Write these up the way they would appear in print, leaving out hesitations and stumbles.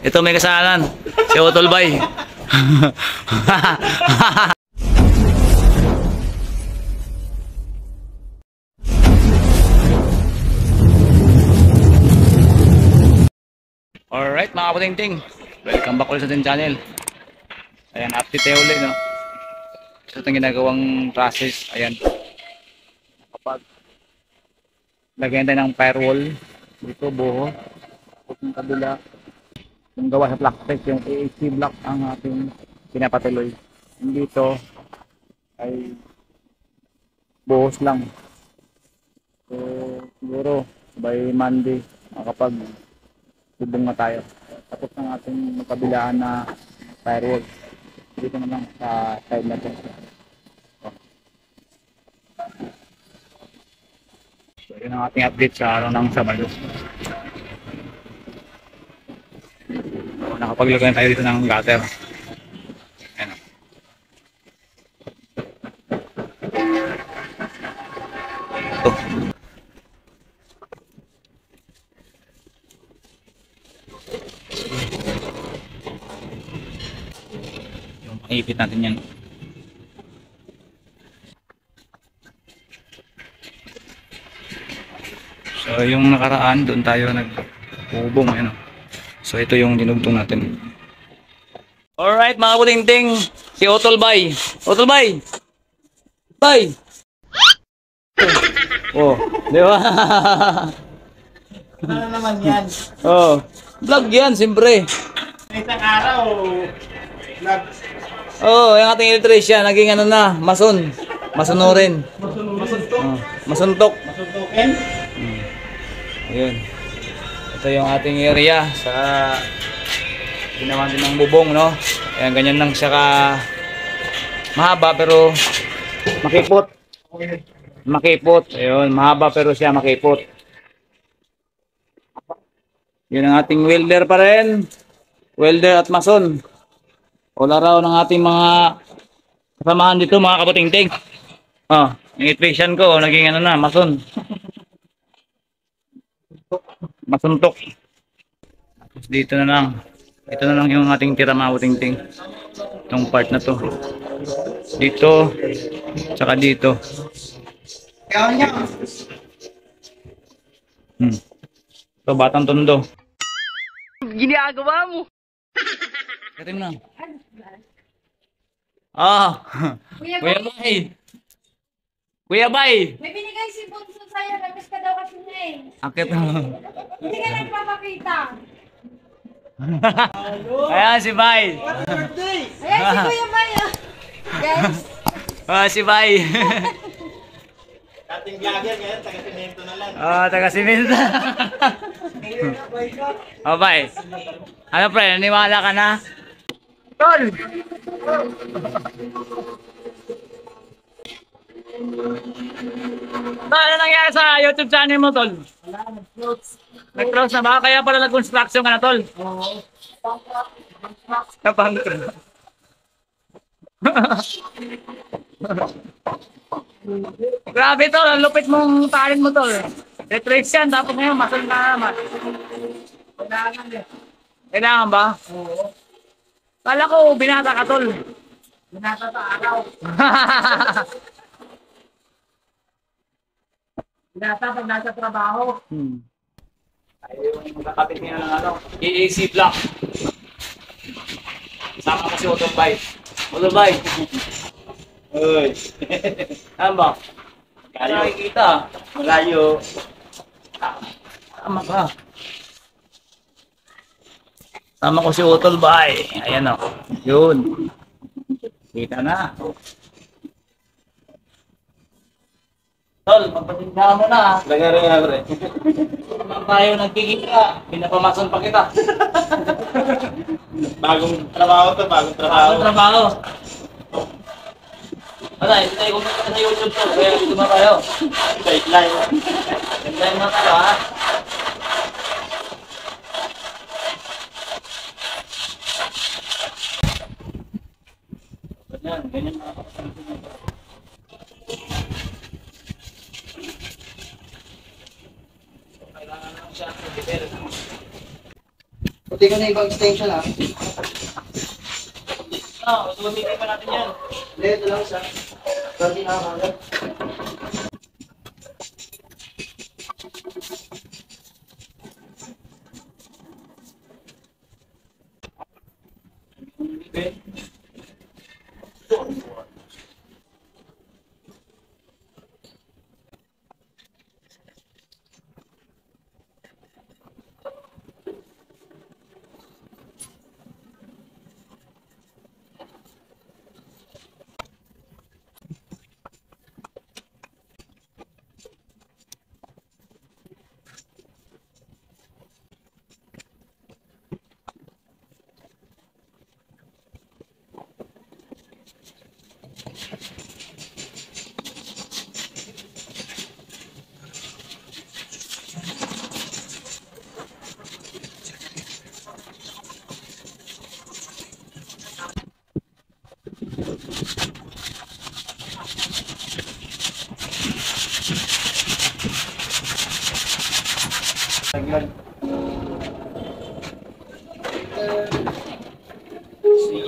Ito may kasalanan. Si Utol Bay. Alright mga kaputingting, welcome back ulit sa ating channel. Ayan, update tayo ulit, no? Ito itong ginagawang process. Ayan, kapag lagyan tayo ng firewall dito, buho yung kabila, yung gawa sa plastic, yung AAC block ang ating pinapatuloy. Yung dito ay buhos lang. So siguro by Monday makapag bubong na tayo. Tapos ng ating kabilaan na firewall. Dito naman sa side natin. So yun ang ating update sa araw ng Sabado. So, nakapaglagay tayo dito ng gutter. Ayan. Ito. Ipit natin yan. So yung nakaraan doon tayo nagbubong, ano. So ito yung dinugtong natin. Alright mga kaputingting, si Utol Bay. Utol Bay! Bay! Oh, di ba? Ano naman yan? Oh, vlog yan siyempre. Isang araw, vlog. Oh, yung ating electrician, naging ano na, mason. Masonorin. Masuntok. Oh, masuntok. Masuntokin. Ayun. Ito yung ating area sa ginawa din ng bubong, no? Ayan, ganyan lang siya ka mahaba pero makipot. Makipot. Ayun, mahaba pero siya makipot. Yun ang ating welder pa rin. Welder at mason. Wala raw ng ating mga kasamahan dito, mga kaputingting. Oh, yung electrician ko, naging ano na, mason. Masuntok. Tapos dito na lang. Ito na lang yung ating tira, mga kaputingting. Itong part na to. Dito, tsaka dito. Ito, batang tondo. Ginagawa mo. Katim na. Ah, Kuya Bay. Kuya Bay. May binigay si Bunso sa'yo. Namiss ka daw kasi niya eh. Akit. Hindi ka nagpapakita. Ayan si Bay. Ayan si Kuya Bay. Guys. Ah, si Bay. Ating vlogger ngayon, taga-simento na lang. Ah, taga-simento. Oh, Bay. Ano pre, naniwala ka na? Tol! Ano nangyari sa YouTube channel mo, Tol? Nag-close na ba? Kaya pala nag-construction ka na, Tol? Oo. Napang-close. Grabe, Tol. Ang lupit mong talent mo, Tol. Electrician, tapos ngayon, masal na naman. Kailangan ba? Oo. Kala ko, binata ka, Tol. Binata sa araw. Binata pag nasa trabaho. Ayaw yung magkakapit niya ng ano, AAC block. Sama ko si Utol Bay. Utol Bay. Uy. Ano ba? Ano nakikita? Malayo. Tama ka. Sama ko si Utol Bay. Ayan o. Yun. Kita na. Tol, magpatindahan mo na. Lagari nga, pre. Naman tayo nagkikita. Pinapamason pa kita. Bagong trabaho to, bagong trabaho. Ano trabaho? Wala, hindi tayo kumita sa YouTube to. Kaya gusto mo tayo. Sideline. Ganda mo tayo ha. Ganyan, ganyan mga kapatid. Kailangan lang siya sa level. Hindi ko na ibang extension ha. Sumitin pa natin yan. Hindi, ito lang siya. Pero di nakakala.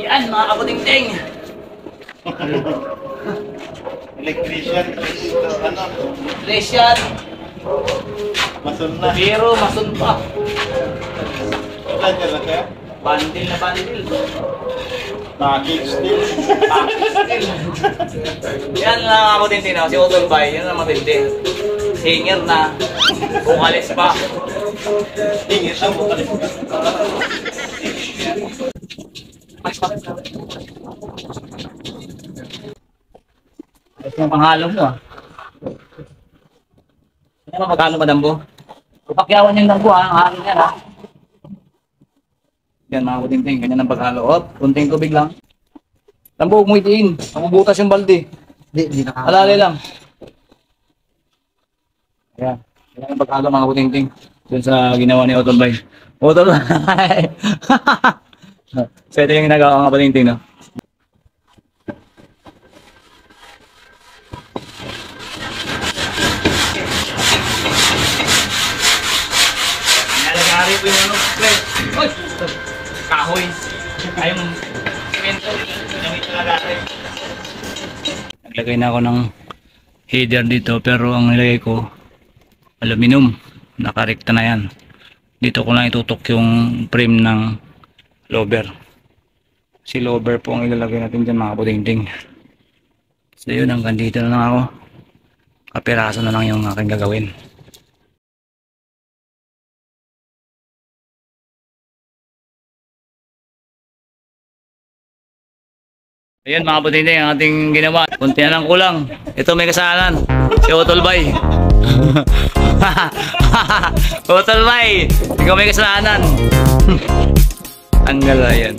Yan mga kabuting-ting. Electrician. Ano? Electrician. Masun na. Pero masun pa. Ilan yan lang kaya? Bandil na bandil. Package steel. Yan lang mga kabuting-ting. Si Otol Bay, yan ang matindi. Singer na. Bukalis pa. Tingin siya mo kalit. Ito yung panghalo mo ah. Ano ba magkano madambo? Kupakyawan yung dambo ah, ang hangin yan ah. Yan mga kutinting, ganyan ang paghalo. Op, kunting tubig lang. Dambo, huwag mo itiin. Mabubutas yung balde. Hindi nakakala. Alalay lang. Ayan. Ganyan ang paghalo mga kutinting. Dun sa ginawa ni Otol Bay. Otol Bay! So ito yung ginagawa mga kutinting no. Nalagari po yung ano, pre. Oy! Kahoy. Ayong semento. Ginamit na lagari. Naglagay na ako ng header dito pero ang nilagay ko aluminum. Nakarekta na yan. Dito ko lang itutok yung frame ng lober. Si lober po ang ilalagay natin dyan mga puting-ting. So yun, hanggang dito na lang ako. Kapiraso na lang yung aking gagawin. Ayan mga puting-ting ang ating ginawa. Kunti na lang kulang. Ito may kasalanan. Si Otol Bay. Otol Bay, ikaw may kasalanan. Tanggal na yan.